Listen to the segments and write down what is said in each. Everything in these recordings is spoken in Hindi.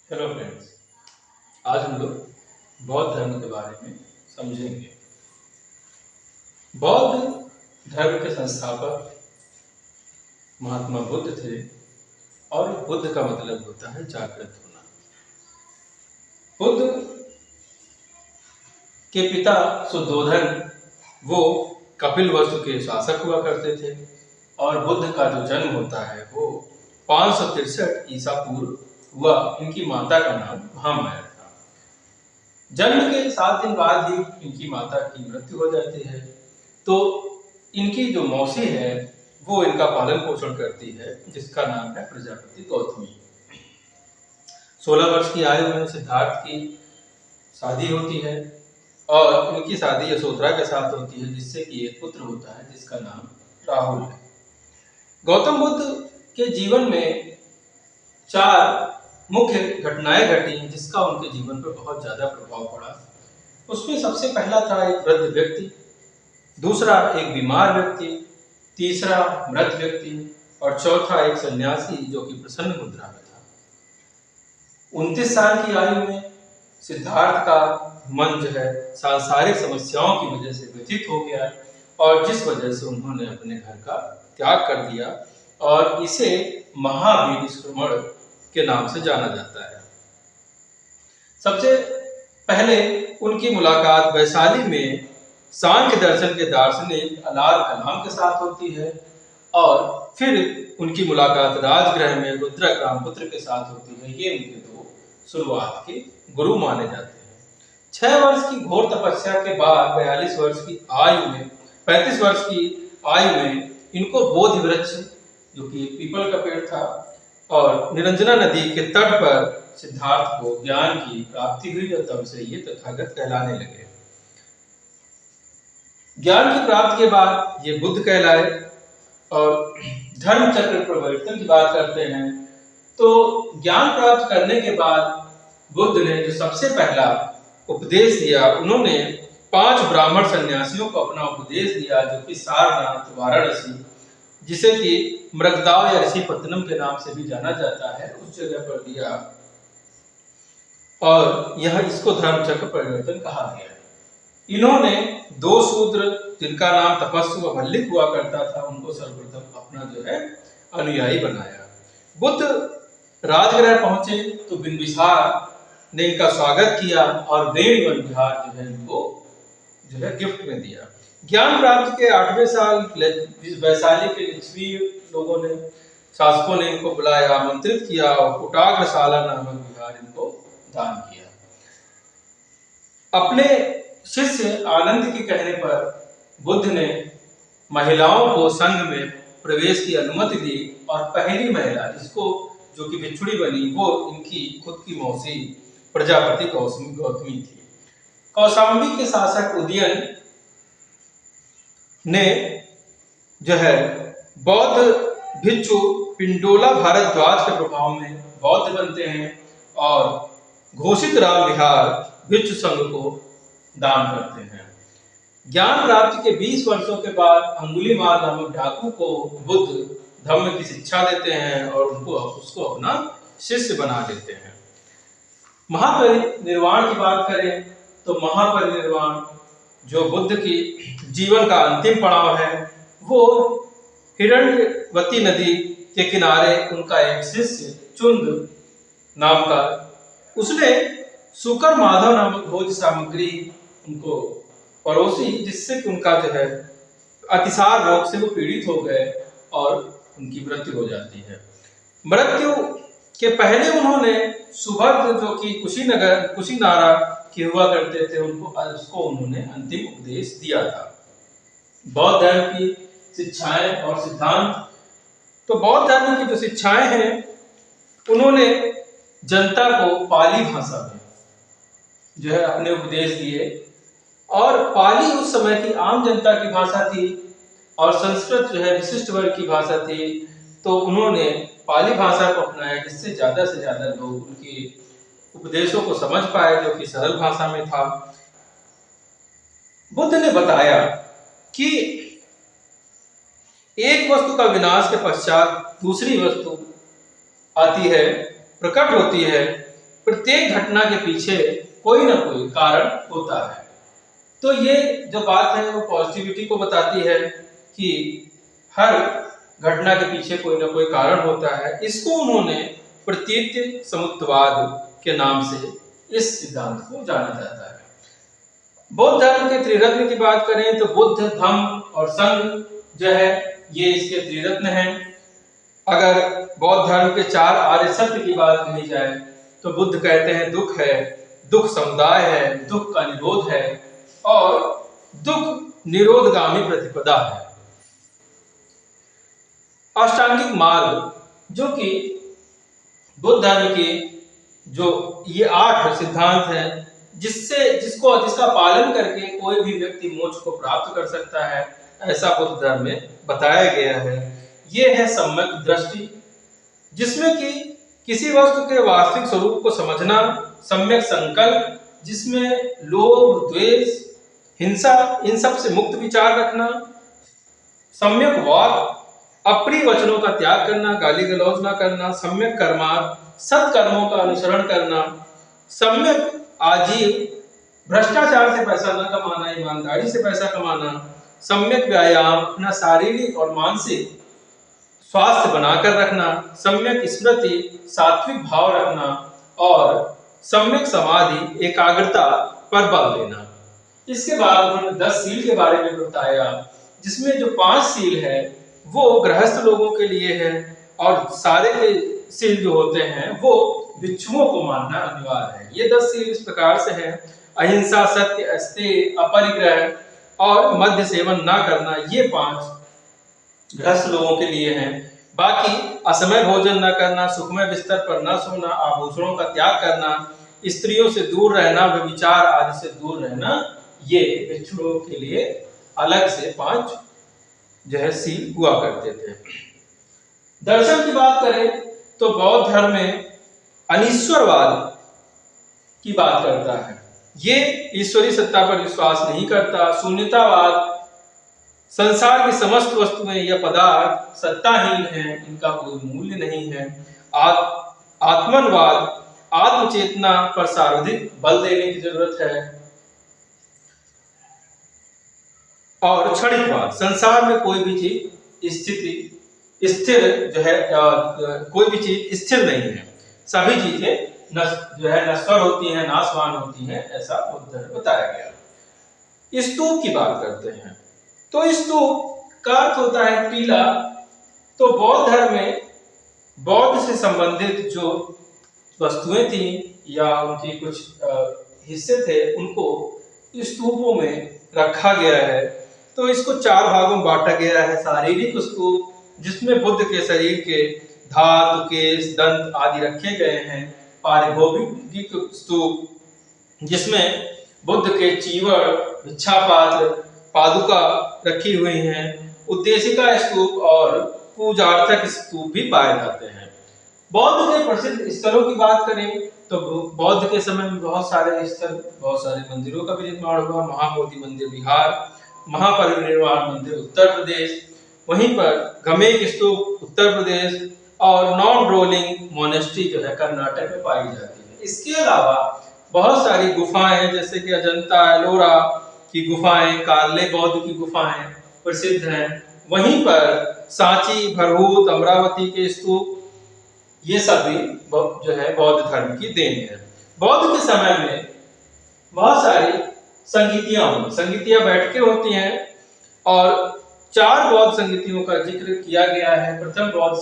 Hello friends. आज हम लोग बौद्ध धर्म के बारे में समझेंगे। बौद्ध धर्म के संस्थापक महात्मा बुद्ध थे और बुद्ध का मतलब होता है जागृत होना। बुद्ध के पिता सुद्धोधन वो कपिलवस्तु के शासक हुआ करते थे और बुद्ध का जो जन्म होता है वो 563 ईसा पूर्व हुआ। इनकी माता का नाम महामाया था। जन्म के 7 दिन बाद ही इनकी माता की मृत्यु हो जाती है। तो इनकी जो मौसी है वो इनका पालन पोषण करती है, जिसका नाम है प्रजापति गौतमी। 16 वर्ष की आयु में सिद्धार्थ की शादी होती है और इनकी शादी यशोधरा के साथ होती है, जिससे कि एक पुत्र होता है जिसका नाम राहुल है। गौतम बुद्ध के जीवन में 4 मुख्य घटनाएं घटी जिसका उनके जीवन पर बहुत ज्यादा प्रभाव पड़ा। उसमें सबसे पहला था एक वृद्ध व्यक्ति, दूसरा एक बीमार व्यक्ति, तीसरा मृत व्यक्ति और चौथा एक सन्यासी जो कि प्रसन्न मुद्रा में था। 29 साल की आयु में सिद्धार्थ का मन जो है सांसारिक समस्याओं की वजह से व्यथित हो गया और जिस वजह से उन्होंने अपने घर का त्याग कर दिया और इसे महाविनिष्क्रमण के नाम से जाना जाता है। सबसे पहले उनकी मुलाकात वैशाली में सांख्य दर्शन के दार्शनिक अलाल कलाम के साथ होती है और फिर उनकी मुलाकात राजगृह में रुद्रक रामपुत्र के साथ होती है। ये उनके 2 शुरुआत के गुरु माने जाते हैं। 6 वर्ष की घोर तपस्या के बाद 42 वर्ष की आयु में 35 वर्ष की आयु में इनको बोधि वृक्ष जो कि पीपल का पेड़ था और निरंजना नदी के तट पर सिद्धार्थ को ज्ञान की प्राप्ति हुई और तब से ये तथागत कहलाने लगे। ज्ञान की प्राप्ति के बाद ये बुद्ध कहलाए और धर्म चक्र प्रवर्तन की बात करते हैं। तो ज्ञान प्राप्त करने के बाद बुद्ध ने जो सबसे पहला उपदेश दिया, उन्होंने 5 ब्राह्मण सन्यासियों को अपना उपदेश दिया जो कि सारनाथ, वाराणसी, जिसे कि मृगदाव या ऋषिपत्तनम के नाम से भी जाना जाता है, उस जगह पर दिया और यह इसको धर्म चक्र परिवर्तन कहा गया। इन्होंने 2 शूद्र जिनका नाम तपस्वी व भल्लिक हुआ करता था, उनको सर्वप्रथम अपना जो है अनुयायी बनाया। बुद्ध राजगृह पहुंचे तो बिंबिसार ने इनका स्वागत किया और वेणुवन विहार जो है इनको जो है गिफ्ट में दिया। ज्ञान प्राप्ति के 8वें साल वैशाली के लिच्छवी लोगों ने, शासकों ने इनको बुलाया, आमंत्रित किया और कुटाग्रशाला नामक विहार इनको दान किया। अपने शिष्य आनंद के कहने पर बुद्ध ने महिलाओं को संघ में प्रवेश की अनुमति दी और पहली महिला जिसको जो कि भिक्षुणी बनी वो इनकी खुद की मौसी प्रजापति गौतमी थी। कौशाम्बी के शासक उदयन ने जो है बौद्ध भिक्षु पिंडोला भारद्वाज के प्रभाव में बौद्ध बनते हैं और घोषित राम विहार भिक्षु संघ को दान करते हैं। ज्ञान प्राप्ति के 20 वर्षों के बाद अंगुलीमाल नामक डाकू को बुद्ध धम्म की शिक्षा देते हैं और उसको अपना शिष्य बना देते हैं। महापरिनिर्वाण की बात करें तो महापरिनिर्वाण जो बुद्ध की जीवन का अंतिम पड़ाव है वो हिरण्यवती नदी के किनारे उनका एक शिष्य चुंद नाम का, उसने शुकर माधव नामक भोज सामग्री उनको परोसी, जिससे कि उनका जो है अतिसार रोग से वो पीड़ित हो गए और उनकी मृत्यु हो जाती है। मृत्यु के पहले उन्होंने सुभद्र जो कि कुशीनारा के हुआ करते थे उसको उन्होंने अंतिम उपदेश दिया था। बौद्ध धर्म की शिक्षाएं और सिद्धांत, तो बौद्ध धर्म की जो शिक्षाएं हैं उन्होंने जनता को पाली भाषा में जो है अपने उपदेश दिए और पाली उस समय की आम जनता की भाषा थी और संस्कृत जो है विशिष्ट वर्ग की भाषा थी। तो उन्होंने पाली भाषा को अपनाया जिससे ज्यादा से ज्यादा लोग उनके उपदेशों को समझ पाए जो कि सरल भाषा में था। बुद्ध ने बताया कि एक वस्तु का विनाश के पश्चात दूसरी वस्तु आती है, प्रकट होती है। प्रत्येक घटना के पीछे कोई ना कोई कारण होता है। तो ये जो बात है वो पॉजिटिविटी को बताती है कि हर घटना के पीछे कोई ना कोई कारण होता है। इसको उन्होंने प्रतीत समुत्तवाद के नाम से इस सिद्धांत को जाना जाता है। बौद्ध धर्म के त्रिरत्न की बात करें तो बुद्ध, धम्म और संघ जो है ये इसके त्रिरत्न हैं। अगर बौद्ध धर्म के 4 आर्य सत्य की बात कही जाए तो बुद्ध कहते हैं दुख है, दुख समुदाय है, दुख का निरोध है और दुख निरोधगामी प्रतिपदा है। अष्टांगिक मार्ग जो कि बुद्ध धर्म के जो ये 8 सिद्धांत हैं जिसका पालन करके कोई भी व्यक्ति मोक्ष को प्राप्त कर सकता है, ऐसा बुद्ध धर्म में बताया गया है। ये है सम्यक दृष्टि, जिसमें कि किसी वस्तु के वास्तविक स्वरूप को समझना, सम्यक संकल्प जिसमें लोभ, द्वेष, हिंसा इन सब से मुक्त विचार रखना, सम्यक वाक अप्रिय वचनों का त्याग करना, गाली गलौज ना करना, सम्यक कर्मार्थ सत्कर्मों का अनुसरण करना, सम्यक आजीव भ्रष्टाचार से पैसा न कमाना, ईमानदारी से पैसा कमाना, सम्यक व्यायाम अपना शारीरिक और मानसिक स्वास्थ्य बनाकर रखना, सम्यक स्मृति सात्विक भाव रखना और सम्यक समाधि एकाग्रता पर बल देना। इसके बाद उन्होंने 10 सील के बारे में बताया, जिसमें जो 5 सील है वो गृहस्थ लोगों के लिए है और सारे के सील जो होते हैं वो भिक्षुओं को मानना अनिवार्य है। ये 10 सील इस प्रकार से हैं: अहिंसा, सत्य, अस्तेय, अपरिग्रह और मद्य सेवन ना करना। ये 5 गृहस्थ लोगों के लिए हैं। बाकी असमय भोजन न करना, सुखमय बिस्तर पर न सोना, आभूषणों का त्याग करना, स्त्रियों से दूर रहना, व्यभिचार आदि से दूर रहना, ये भिक्षुओं के लिए अलग से 5 जो है सील हुआ करते थे। दर्शन की बात करें तो बौद्ध धर्म में अनीश्वरवाद की बात करता है। ये ईश्वरी सत्ता पर विश्वास नहीं करता। शून्यतावाद, संसार की समस्त वस्तुएं या पदार्थ सत्ताहीन हैं, इनका कोई मूल्य नहीं है। आत्मनवाद, आत्मचेतना पर सर्वाधिक बल देने की जरूरत है। और क्षणिकवाद, संसार में कोई भी चीज स्थिर जो है कोई भी चीज स्थिर नहीं है, सभी चीजें जो है नश्वर होती हैं, नाशवान होती हैं, ऐसा बुद्ध धर्म बताया गया। स्तूप की बात करते हैं तो स्तूप का अर्थ होता है टीला। तो बौद्ध धर्म में बौद्ध से संबंधित जो वस्तुएं थी या उनके कुछ हिस्से थे उनको स्तूपों में रखा गया है। तो इसको 4 भागों में बांटा गया है। शारीरिक स्तूप, जिसमें बुद्ध के शरीर के धातु, केश, दंत आदि रखे गए हैं। पारिभौतिक स्तूप, जिसमें बुद्ध के चीवड़, भिक्षा पात्र, पादुका रखी हुई हैं। उद्देशिका स्तूप और पूजार्थक स्तूप भी पाए जाते हैं। बौद्ध के प्रसिद्ध स्थलों की बात करें तो बौद्ध के समय में बहुत सारे स्थल, बहुत सारे मंदिरों का भी निर्माण हुआ। महाबोधि मंदिर बिहार, महापरिनिर्वाण मंदिर उत्तर प्रदेश, वहीं पर गमेक स्तूप उत्तर प्रदेश और नॉन रोलिंग मोनेस्ट्री जो है कर्नाटक में पाई जाती है। इसके अलावा बहुत सारी गुफाएं जैसे कि अजंता, एलोरा की गुफाएं, कार्ले बौद्ध की गुफाएं प्रसिद्ध हैं। वहीं पर सांची, भरहूत, अमरावती के स्तूप, ये सभी जो है बौद्ध धर्म की देन है। बौद्ध के समय में बहुत सारी संगीतियां बैठकें होती हैं और 4 बौद्ध संगीतियों का जिक्र किया गया है। प्रथम बौद्ध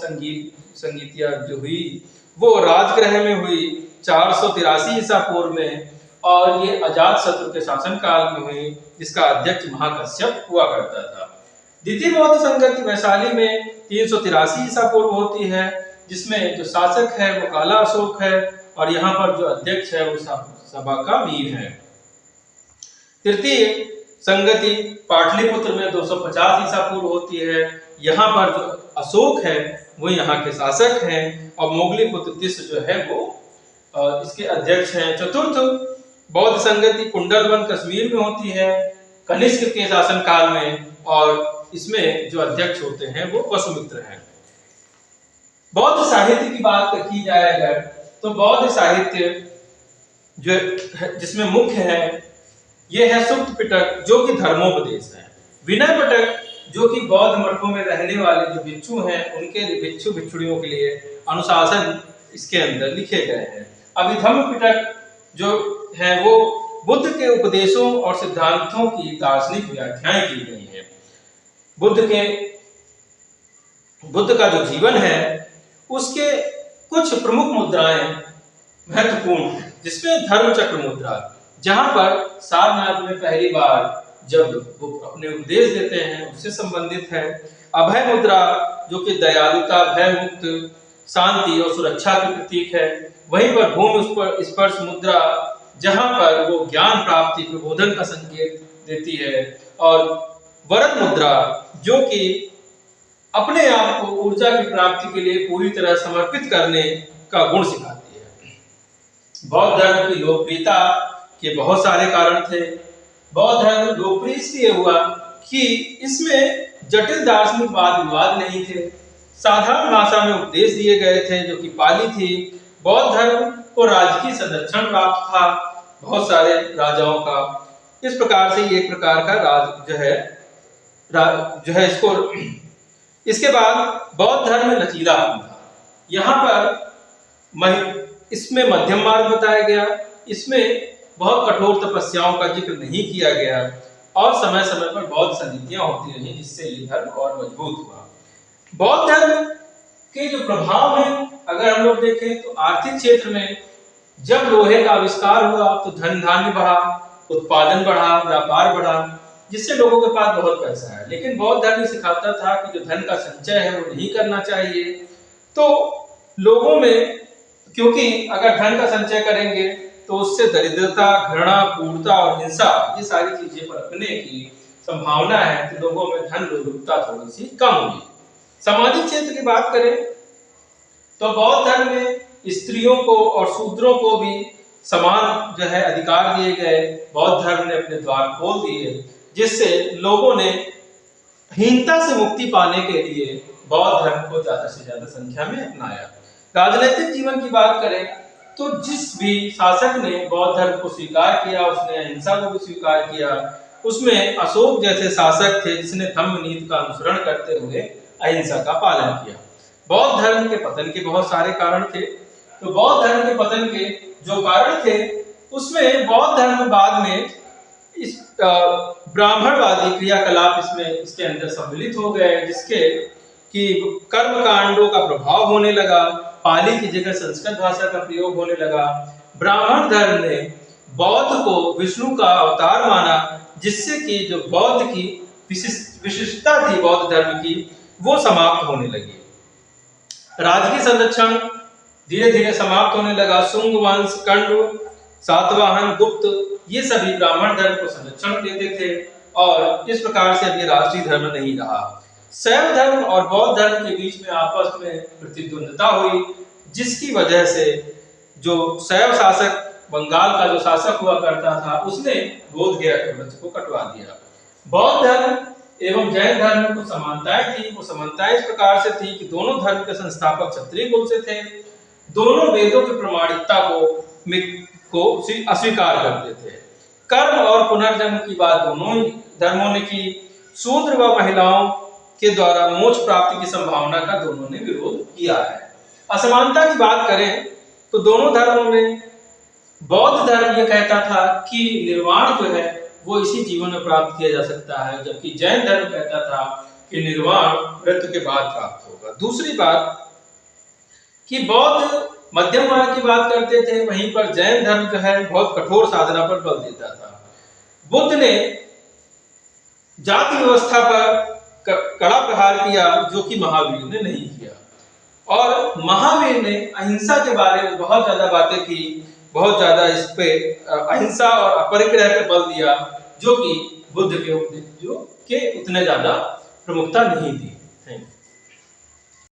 संगीतिया जो हुई वो राजगृह में हुई 483 ईसा पूर्व में और ये अजातशत्रु के शासनकाल में हुई, जिसका अध्यक्ष महाकश्यप हुआ करता था। द्वितीय बौद्ध संगति वैशाली में 383 ईसा पूर्व होती है, जिसमें जो शासक है वो काला अशोक है और यहाँ पर जो अध्यक्ष है वो सभा का वीर है। तृतीय संगति पाटलिपुत्र में 250 ईसा पूर्व होती है। यहाँ पर जो अशोक है वो यहाँ के शासक हैं और मोगलीपुत्र तिस्स जो है वो इसके अध्यक्ष हैं। चतुर्थ बौद्ध संगति कुंडलवन कश्मीर में होती है कनिष्क के शासन काल में और इसमें जो अध्यक्ष होते हैं वो वसुमित्र हैं। बौद्ध साहित्य की बात की जाए अगर तो बौद्ध साहित्य जो जिसमें मुख्य है ये है सुक्त पिटक जो कि धर्मोपदेश है। विनय पिटक जो कि बौद्ध मठों में रहने वाले जो भिक्षु हैं उनके भिक्षु भिक्षुणियों के लिए अनुशासन इसके अंदर लिखे गए हैं। अभिधम्म पिटक जो है वो बुद्ध के उपदेशों और सिद्धांतों की दार्शनिक व्याख्याएं की गई हैं। बुद्ध का जो जीवन है उसके कुछ प्रमुख मुद्राएं महत्वपूर्ण है, जिसमें धर्म चक्र मुद्रा, जहां पर सारनाथ में पहली बार जब वो अपने उपदेश देते हैं उससे संबंधित है। अभय मुद्रा जो कि दयालुता, भय मुक्त, शांति और सुरक्षा के प्रतीक है। वहीं पर भूमि स्पर्श मुद्रा जहां पर वो ज्ञान प्राप्ति, प्रबोधन का संकेत देती है। और वरद मुद्रा जो कि अपने आप को ऊर्जा की प्राप्ति के लिए पूरी तरह समर्पित करने का गुण सिखाती है। बौद्ध धर्म की लोकप्रियता के बहुत सारे कारण थे। बौद्ध धर्म लोकप्रिय इसलिए हुआ कि इसमें जटिल दार्शनिक वाद विवाद नहीं थे, साधारण भाषा में उपदेश दिए गए थे जो कि पाली थी। बौद्ध धर्म को राजकीय संरक्षण प्राप्त था बहुत सारे राजाओं का। इस प्रकार से एक प्रकार का राज जो है इसको। इसके बाद बौद्ध धर्म में लचीलापन था। यहाँ पर इसमें मध्यम मार्ग बताया गया, इसमें बहुत कठोर तपस्याओं का जिक्र नहीं किया गया और समय समय पर बौद्ध समितियां होती रही जिससे ये धर्म और मजबूत हुआ। बौद्ध धर्म के जो प्रभाव हैं अगर हम लोग देखें तो आर्थिक क्षेत्र में जब लोहे का आविष्कार हुआ तो धन धान्य बढ़ा, उत्पादन बढ़ा, व्यापार बढ़ा, जिससे लोगों के पास बहुत पैसा है। लेकिन बौद्ध धर्म सिखाता था कि जो धन का संचय है वो नहीं करना चाहिए। तो लोगों में, क्योंकि अगर धन का संचय करेंगे तो उससे दरिद्रता, घृणा, क्रूरता और हिंसा ये सारी चीजें पनपने की संभावना है, तो लोगों में धन लोलुपता थोड़ी सी कम हुई। सामाजिक क्षेत्र की बात करें तो बौद्ध धर्म में स्त्रियों को और शूद्रों को भी समान जो है अधिकार दिए गए। बौद्ध धर्म ने अपने द्वार खोल दिए जिससे लोगों ने हीनता से मुक्ति पाने के लिए बौद्ध धर्म को ज्यादा से ज्यादा संख्या में अपनाया। राजनीतिक जीवन की बात करें तो जिस भी शासक ने बौद्ध धर्म को स्वीकार किया उसने अहिंसा को भी स्वीकार किया। उसमें अशोक जैसे शासक थे जिसने धम्म नीति का अनुसरण करते हुए अहिंसा का पालन किया। बौद्ध धर्म के पतन के बहुत सारे कारण थे। तो बौद्ध धर्म के पतन के जो कारण थे उसमें बौद्ध धर्म बाद में इस ब्राह्मणवादी क्रियाकलाप इसके अंदर सम्मिलित हो गए, जिसके कि कर्म कांडों का प्रभाव होने लगा। पाली की जगह संस्कृत भाषा का प्रयोग होने लगा। ब्राह्मण धर्म ने बौद्ध को विष्णु का अवतार माना, जिससे कि जो बौद्ध की विशिष्टता थी बौद्ध धर्म की वो समाप्त होने लगी। राजकीय संरक्षण धीरे धीरे समाप्त होने लगा। शुंग वंश, कंड, सातवाहन, गुप्त ये सभी ब्राह्मण धर्म को संरक्षण देते थे और इस प्रकार से अब ये राष्ट्रीय धर्म नहीं रहा। शैव धर्म और बौद्ध धर्म के बीच में आपस में प्रतिद्वंदता हुई, जिसकी वजह से जो शैव शासक बंगाल का जो शासक हुआ करता था उसने बोध गया के वृक्ष को कटवा दिया। बौद्ध धर्म एवं जैन धर्म में कुछ समानताएं थी। वो समानताएं इस प्रकार से थी कि दोनों धर्म के संस्थापक क्षत्रिय कुल से थे। दोनों वेदों की प्रामाणिकता को अस्वीकार करते थे। कर्म और पुनर्जन्म की बात दोनों ही धर्मों ने की। शूद्र व महिलाओं के द्वारा मोक्ष प्राप्ति की संभावना का दोनों ने विरोध किया है। असमानता की बात करें तो दोनों धर्मों में बौद्ध धर्म यह कहता था कि निर्वाण जो है वो इसी जीवन में प्राप्त किया जा सकता है, जबकि जैन धर्म कहता था कि निर्वाण मृत्यु के बाद प्राप्त होगा। दूसरी बात कि बौद्ध मध्यम मार्ग की बात करते थे, वहीं पर जैन धर्म जो है बहुत कठोर साधना पर बल देता था। बुद्ध ने जाति व्यवस्था पर कड़ा प्रहार किया जो कि महावीर ने नहीं किया, और महावीर ने अहिंसा के बारे में बहुत ज्यादा बातें की, बहुत ज्यादा इस पे अहिंसा और अपरिग्रह पर बल दिया, जो कि बुद्ध के उपदेश के उतने ज्यादा प्रमुखता नहीं दी।